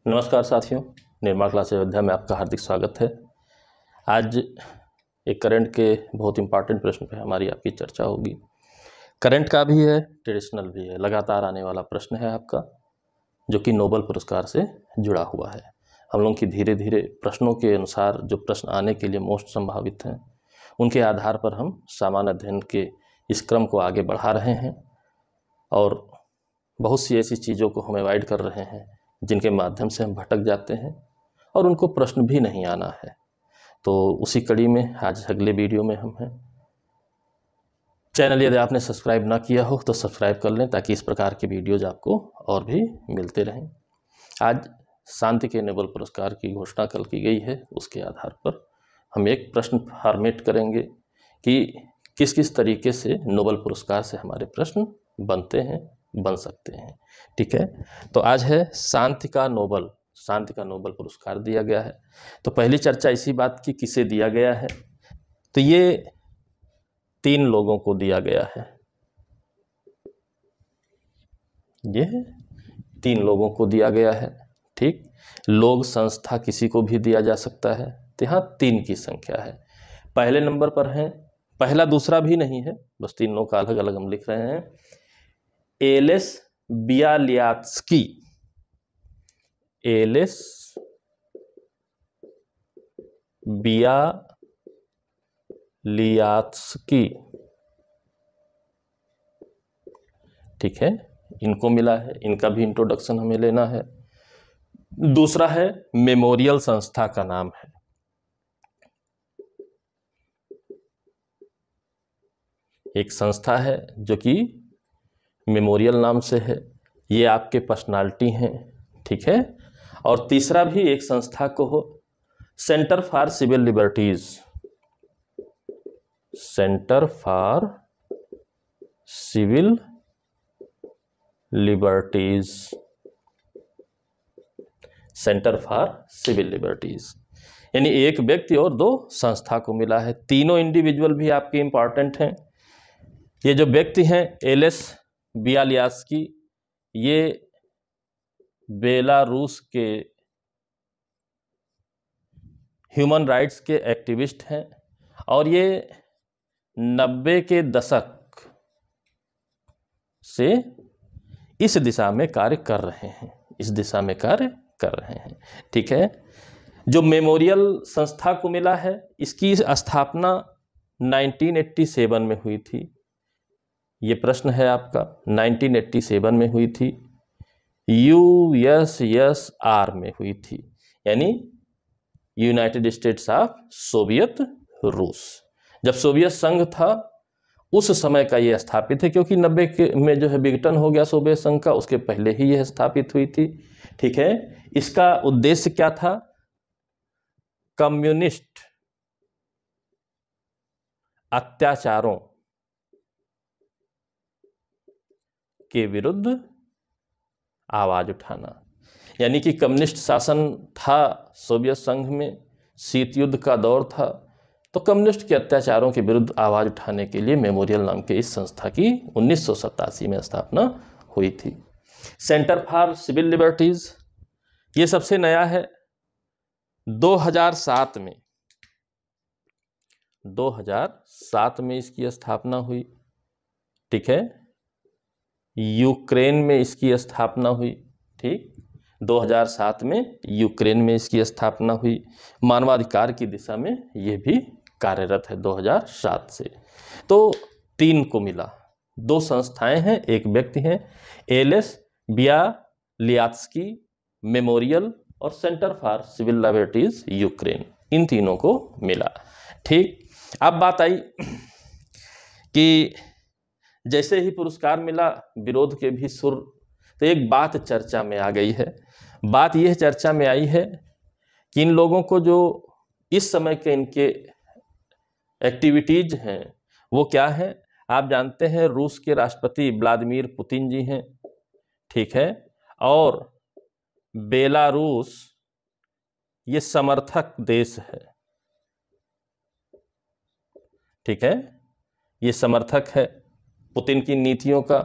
नमस्कार साथियों, निर्माण क्लास अयोध्या में आपका हार्दिक स्वागत है। आज एक करंट के बहुत इंपॉर्टेंट प्रश्न पे हमारी आपकी चर्चा होगी। करंट का भी है, ट्रेडिशनल भी है, लगातार आने वाला प्रश्न है आपका, जो कि नोबेल पुरस्कार से जुड़ा हुआ है। हम लोग की धीरे धीरे प्रश्नों के अनुसार जो प्रश्न आने के लिए मोस्ट संभावित हैं, उनके आधार पर हम सामान्य अध्ययन के इस क्रम को आगे बढ़ा रहे हैं और बहुत सी ऐसी चीज़ों को हम अवॉइड कर रहे हैं जिनके माध्यम से हम भटक जाते हैं और उनको प्रश्न भी नहीं आना है। तो उसी कड़ी में आज अगले वीडियो में हम हैं। चैनल यदि आपने सब्सक्राइब ना किया हो तो सब्सक्राइब कर लें, ताकि इस प्रकार के वीडियोज आपको और भी मिलते रहें। आज शांति के नोबेल पुरस्कार की घोषणा कल की गई है, उसके आधार पर हम एक प्रश्न फॉर्मेट करेंगे कि किस किस तरीके से नोबेल पुरस्कार से हमारे प्रश्न बनते हैं, बन सकते हैं। ठीक है, तो आज है शांति का नोबेल पुरस्कार दिया गया है। तो पहली चर्चा इसी बात की, किसे दिया गया है। तो ये 3 लोगों को दिया गया है। ये 3 लोगों को दिया गया है। ठीक, लोग, संस्था, किसी को भी दिया जा सकता है। तो यहाँ 3 की संख्या है। पहले नंबर पर हैं, पहला दूसरा भी नहीं है, बस तीनों का अलग अलग हम लिख रहे हैं। एलेस बियालियात्स्की, एलेस बियालियात्स्की, ठीक है, इनको मिला है। इनका भी इंट्रोडक्शन हमें लेना है। दूसरा है मेमोरियल, संस्था का नाम है। एक संस्था है जो कि मेमोरियल नाम से है, ये आपके पर्सनालिटी हैं। ठीक है, और तीसरा भी एक संस्था को हो, centre for civil liberties, centre for civil liberties, centre for civil liberties, यानी एक व्यक्ति और 2 संस्था को मिला है। तीनों इंडिविजुअल भी आपके इंपॉर्टेंट हैं। ये जो व्यक्ति हैं एलेस बियालियात्स्की, ये बेलारूस के ह्यूमन राइट्स के एक्टिविस्ट हैं और ये 90 के दशक से इस दिशा में कार्य कर रहे हैं, इस दिशा में कार्य कर रहे हैं। ठीक है, जो मेमोरियल संस्था को मिला है, इसकी स्थापना 1987 में हुई थी। ये प्रश्न है आपका, 1987 में हुई थी, USSR में हुई थी, यानी यूनाइटेड स्टेट्स ऑफ सोवियत रूस। जब सोवियत संघ था उस समय का ये स्थापित है, क्योंकि 90 के में जो है विघटन हो गया सोवियत संघ का, उसके पहले ही यह स्थापित हुई थी। ठीक है, इसका उद्देश्य क्या था? कम्युनिस्ट अत्याचारों के विरुद्ध आवाज उठाना, यानी कि कम्युनिस्ट शासन था सोवियत संघ में, शीत युद्ध का दौर था, तो कम्युनिस्ट के अत्याचारों के विरुद्ध आवाज उठाने के लिए मेमोरियल नाम के इस संस्था की 1987 में स्थापना हुई थी। सेंटर फॉर सिविल लिबर्टीज, ये सबसे नया है। 2007 में इसकी स्थापना हुई। ठीक है, यूक्रेन में इसकी स्थापना हुई। ठीक, 2007 में यूक्रेन में इसकी स्थापना हुई। मानवाधिकार की दिशा में ये भी कार्यरत है 2007 से। तो 3 को मिला, 2 संस्थाएं हैं, एक व्यक्ति हैं, एलेस बियालियात्स्की मेमोरियल और centre for civil liberties Ukraine, इन तीनों को मिला। ठीक, अब बात आई कि जैसे ही पुरस्कार मिला, विरोध के भी सुर, तो एक बात चर्चा में आ गई है। बात यह चर्चा में आई है कि इन लोगों को जो इस समय के इनके एक्टिविटीज हैं वो क्या है? आप जानते हैं रूस के राष्ट्रपति व्लादिमीर पुतिन जी हैं। ठीक है, और बेलारूस ये समर्थक देश है। ठीक है, ये समर्थक है पुतिन की नीतियों का।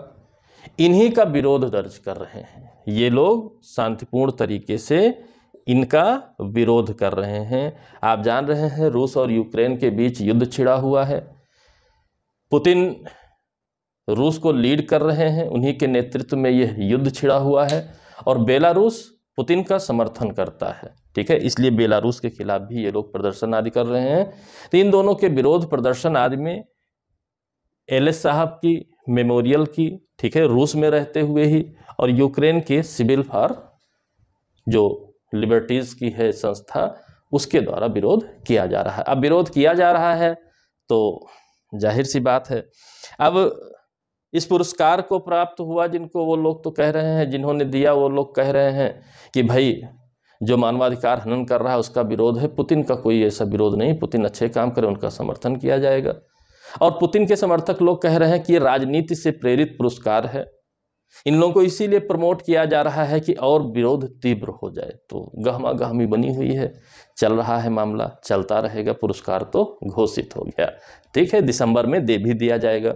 इन्हीं का विरोध दर्ज कर रहे हैं। ये लोग शांतिपूर्ण तरीके से इनका विरोध कर रहे हैं। आप जान रहे हैं रूस और यूक्रेन के बीच युद्ध छिड़ा हुआ है। पुतिन रूस को लीड कर रहे हैं, उन्हीं के नेतृत्व में यह युद्ध छिड़ा हुआ है और बेलारूस पुतिन का समर्थन करता है। ठीक है, इसलिए बेलारूस के खिलाफ भी ये लोग प्रदर्शन आदि कर रहे हैं। तो इन दोनों के विरोध प्रदर्शन आदि में एलएस साहब की मेमोरियल की, ठीक है, रूस में रहते हुए ही, और यूक्रेन के सिविल फॉर जो लिबर्टीज की है संस्था, उसके द्वारा विरोध किया जा रहा है। अब विरोध किया जा रहा है तो जाहिर सी बात है, अब इस पुरस्कार को प्राप्त हुआ जिनको, वो लोग तो कह रहे हैं, जिन्होंने दिया वो लोग कह रहे हैं कि भाई जो मानवाधिकार हनन कर रहा है उसका विरोध है, पुतिन का कोई ऐसा विरोध नहीं, पुतिन अच्छे काम करे उनका समर्थन किया जाएगा। और पुतिन के समर्थक लोग कह रहे हैं कि ये राजनीति से प्रेरित पुरस्कार है, इन लोगों को इसीलिए प्रमोट किया जा रहा है कि और विरोध तीव्र हो जाए। तो गहमा गहमी बनी हुई है, चल रहा है मामला, चलता रहेगा। पुरस्कार तो घोषित हो गया, ठीक है, दिसंबर में दे भी दिया जाएगा।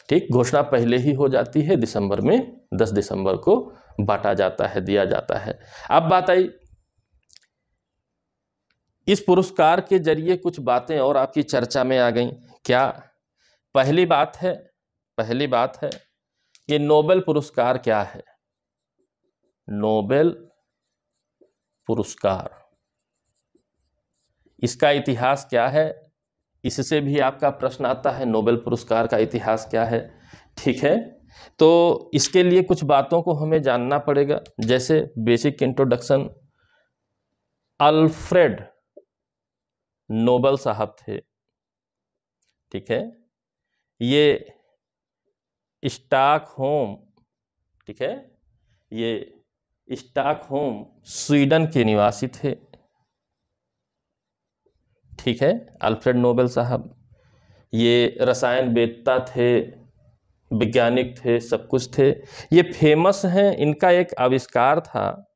ठीक, घोषणा पहले ही हो जाती है, दिसंबर में 10 दिसंबर को बांटा जाता है, दिया जाता है। अब बात आई इस पुरस्कार के जरिए कुछ बातें और आपकी चर्चा में आ गई। क्या? पहली बात है ये नोबेल पुरस्कार क्या है? नोबेल पुरस्कार, इसका इतिहास क्या है? इससे भी आपका प्रश्न आता है, नोबेल पुरस्कार का इतिहास क्या है? ठीक है, तो इसके लिए कुछ बातों को हमें जानना पड़ेगा। जैसे बेसिक इंट्रोडक्शन, अल्फ्रेड नोबेल साहब थे, ठीक है, ये स्टॉकहोम, ठीक है, ये स्टॉकहोम स्वीडन के निवासी थे। ठीक है, अल्फ्रेड नोबेल साहब ये रसायन वेदता थे, वैज्ञानिक थे, सब कुछ थे। ये फेमस हैं, इनका एक आविष्कार था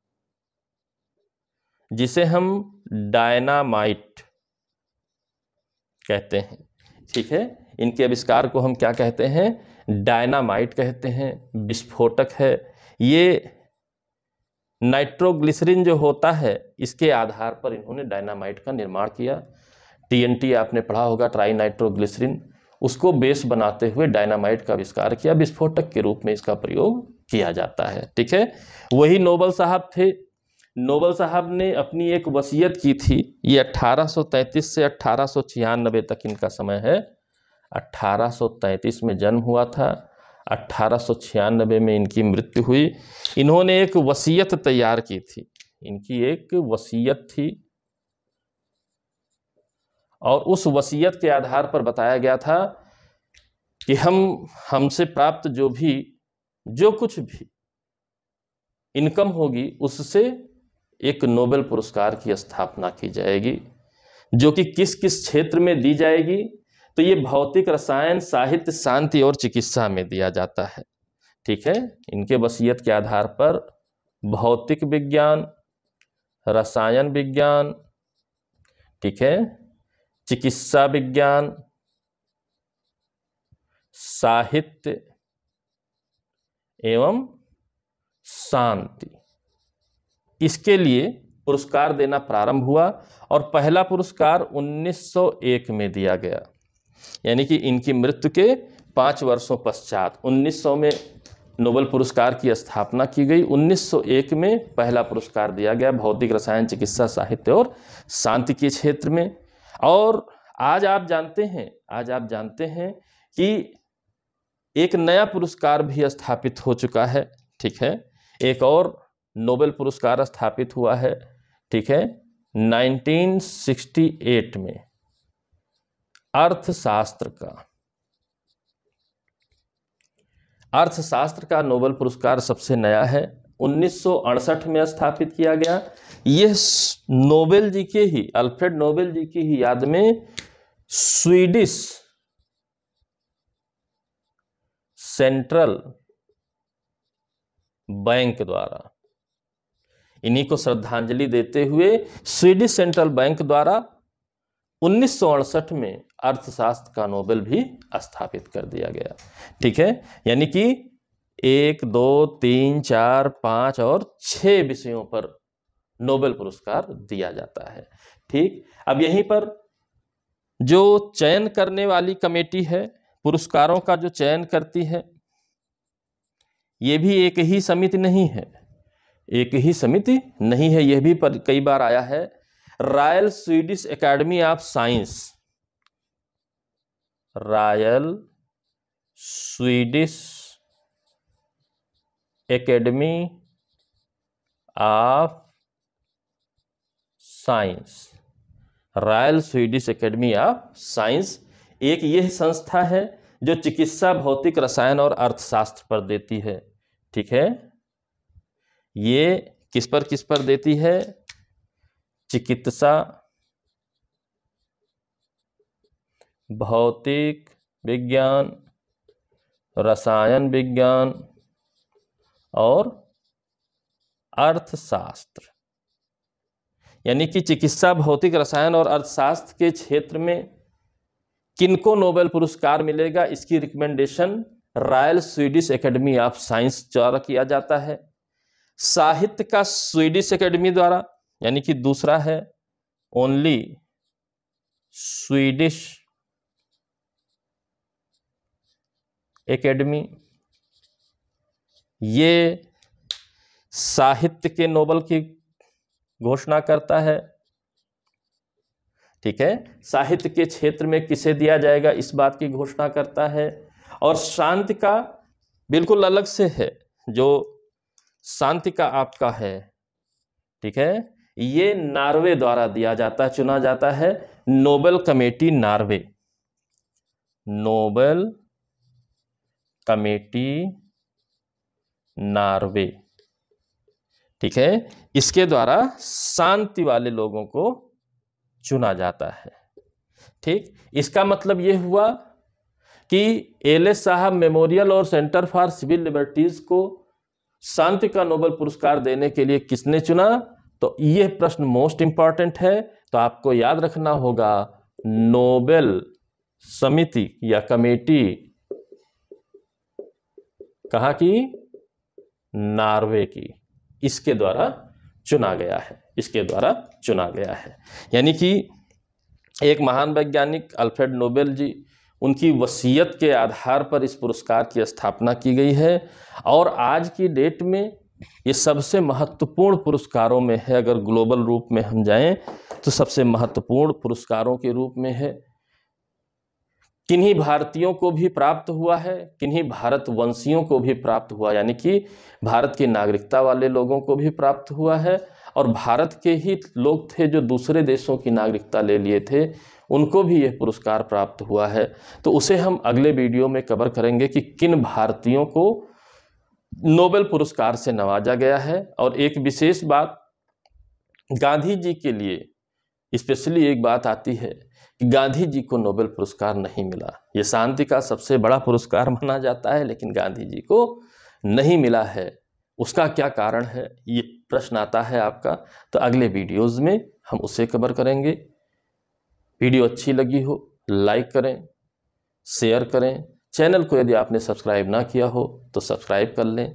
जिसे हम डायनामाइट कहते हैं। ठीक है, इनके आविष्कार को हम क्या कहते हैं? डायनामाइट कहते हैं, विस्फोटक है। ये नाइट्रोग्लिसरीन जो होता है, इसके आधार पर इन्होंने डायनामाइट का निर्माण किया। टीएनटी आपने पढ़ा होगा, ट्राई नाइट्रोग्लिसरीन, उसको बेस बनाते हुए डायनामाइट का आविष्कार किया। विस्फोटक के रूप में इसका प्रयोग किया जाता है। ठीक है, वही नोबेल साहब थे। नोबेल साहब ने अपनी एक वसीयत की थी, ये 1833 से 1896 तक इनका समय है। 1833 में जन्म हुआ था, 1896 में इनकी मृत्यु हुई। इन्होंने एक वसीयत तैयार की थी, इनकी एक वसीयत थी, और उस वसीयत के आधार पर बताया गया था कि हमसे प्राप्त जो कुछ भी इनकम होगी उससे एक नोबेल पुरस्कार की स्थापना की जाएगी, जो कि किस किस क्षेत्र में दी जाएगी। तो ये भौतिक, रसायन, साहित्य, शांति और चिकित्सा में दिया जाता है। ठीक है, इनके वसीयत के आधार पर भौतिक विज्ञान, रसायन विज्ञान, ठीक है, चिकित्सा विज्ञान, साहित्य एवं शांति, इसके लिए पुरस्कार देना प्रारंभ हुआ। और पहला पुरस्कार 1901 में दिया गया, यानी कि इनकी मृत्यु के 5 वर्षों पश्चात 1900 में नोबेल पुरस्कार की स्थापना की गई। 1901 में पहला पुरस्कार दिया गया भौतिक, रसायन, चिकित्सा, साहित्य और शांति के क्षेत्र में। और आज आप जानते हैं कि एक नया पुरस्कार भी स्थापित हो चुका है। ठीक है, एक और नोबेल पुरस्कार स्थापित हुआ है। ठीक है, 1968 में अर्थशास्त्र का नोबेल पुरस्कार सबसे नया है, 1968 में स्थापित किया गया। यह नोबेल जी के ही, अल्फ्रेड नोबेल जी की ही याद में स्वीडिश सेंट्रल बैंक द्वारा, इन्हीं को श्रद्धांजलि देते हुए स्वीडिश सेंट्रल बैंक द्वारा 1968 में अर्थशास्त्र का नोबेल भी स्थापित कर दिया गया। ठीक है, यानी कि 1, 2, 3, 4, 5 और 6 विषयों पर नोबेल पुरस्कार दिया जाता है। ठीक, अब यहीं पर जो चयन करने वाली कमेटी है, पुरस्कारों का जो चयन करती है, ये भी एक ही समिति नहीं है, एक ही समिति नहीं है, यह भी कई बार आया है। Royal Swedish academy of science, royal Swedish academy of science, royal Swedish academy of science एक यह संस्था है जो चिकित्सा, भौतिक, रसायन और अर्थशास्त्र पर देती है। ठीक है, ये किस पर देती है? चिकित्सा, भौतिक विज्ञान, रसायन विज्ञान और अर्थशास्त्र। यानी कि चिकित्सा, भौतिक, रसायन और अर्थशास्त्र के क्षेत्र में किनको नोबेल पुरस्कार मिलेगा, इसकी recommendation royal Swedish academy of science द्वारा किया जाता है। साहित्य का स्वीडिश एकेडमी द्वारा, यानी कि दूसरा है ओनली स्वीडिश एकेडमी, ये साहित्य के नोबेल की घोषणा करता है। ठीक है, साहित्य के क्षेत्र में किसे दिया जाएगा इस बात की घोषणा करता है। और शांति का बिल्कुल अलग से है, जो शांति का आपका है, ठीक है, ये नॉर्वे द्वारा दिया जाता है, चुना जाता है। Nobel committee Norway, Nobel committee Norway, ठीक है, इसके द्वारा शांति वाले लोगों को चुना जाता है। ठीक, इसका मतलब यह हुआ कि एलएस साहब मेमोरियल और सेंटर फॉर सिविल लिबर्टीज को शांति का नोबेल पुरस्कार देने के लिए किसने चुना? तो यह प्रश्न मोस्ट इंपॉर्टेंट है, तो आपको याद रखना होगा नोबेल समिति या कमेटी कहाँ की? नॉर्वे की, इसके द्वारा चुना गया है, इसके द्वारा चुना गया है। यानी कि एक महान वैज्ञानिक अल्फ्रेड नोबेल जी, उनकी वसीयत के आधार पर इस पुरस्कार की स्थापना की गई है और आज की डेट में ये सबसे महत्वपूर्ण पुरस्कारों में है। अगर ग्लोबल रूप में हम जाएं तो सबसे महत्वपूर्ण पुरस्कारों के रूप में है। किन्हीं भारतीयों को भी प्राप्त हुआ है, किन्हीं भारतवंशियों को भी प्राप्त हुआ, यानी कि भारत की नागरिकता वाले लोगों को भी प्राप्त हुआ है, और भारत के ही लोग थे जो दूसरे देशों की नागरिकता ले लिए थे, उनको भी यह पुरस्कार प्राप्त हुआ है। तो उसे हम अगले वीडियो में कवर करेंगे कि किन भारतीयों को नोबेल पुरस्कार से नवाजा गया है। और एक विशेष बात, गांधी जी के लिए स्पेशली एक बात आती है कि गांधी जी को नोबेल पुरस्कार नहीं मिला। ये शांति का सबसे बड़ा पुरस्कार माना जाता है, लेकिन गांधी जी को नहीं मिला है। उसका क्या कारण है, ये प्रश्न आता है आपका, तो अगले वीडियोज़ में हम उसे कवर करेंगे। वीडियो अच्छी लगी हो लाइक करें, शेयर करें, चैनल को यदि आपने सब्सक्राइब ना किया हो तो सब्सक्राइब कर लें।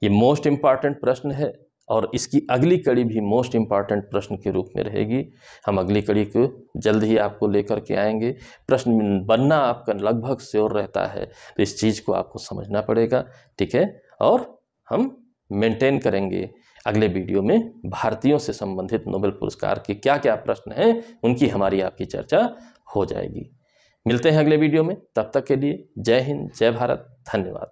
ये मोस्ट इम्पॉर्टेंट प्रश्न है और इसकी अगली कड़ी भी मोस्ट इम्पॉर्टेंट प्रश्न के रूप में रहेगी। हम अगली कड़ी को जल्द ही आपको लेकर के आएंगे। प्रश्न बनना आपका लगभग श्योर रहता है, तो इस चीज़ को आपको समझना पड़ेगा, ठीक है। और हम मेंटेन करेंगे अगले वीडियो में भारतीयों से संबंधित नोबेल पुरस्कार के क्या क्या प्रश्न हैं, उनकी हमारी आपकी चर्चा हो जाएगी। मिलते हैं अगले वीडियो में, तब तक के लिए जय हिंद, जय भारत, धन्यवाद।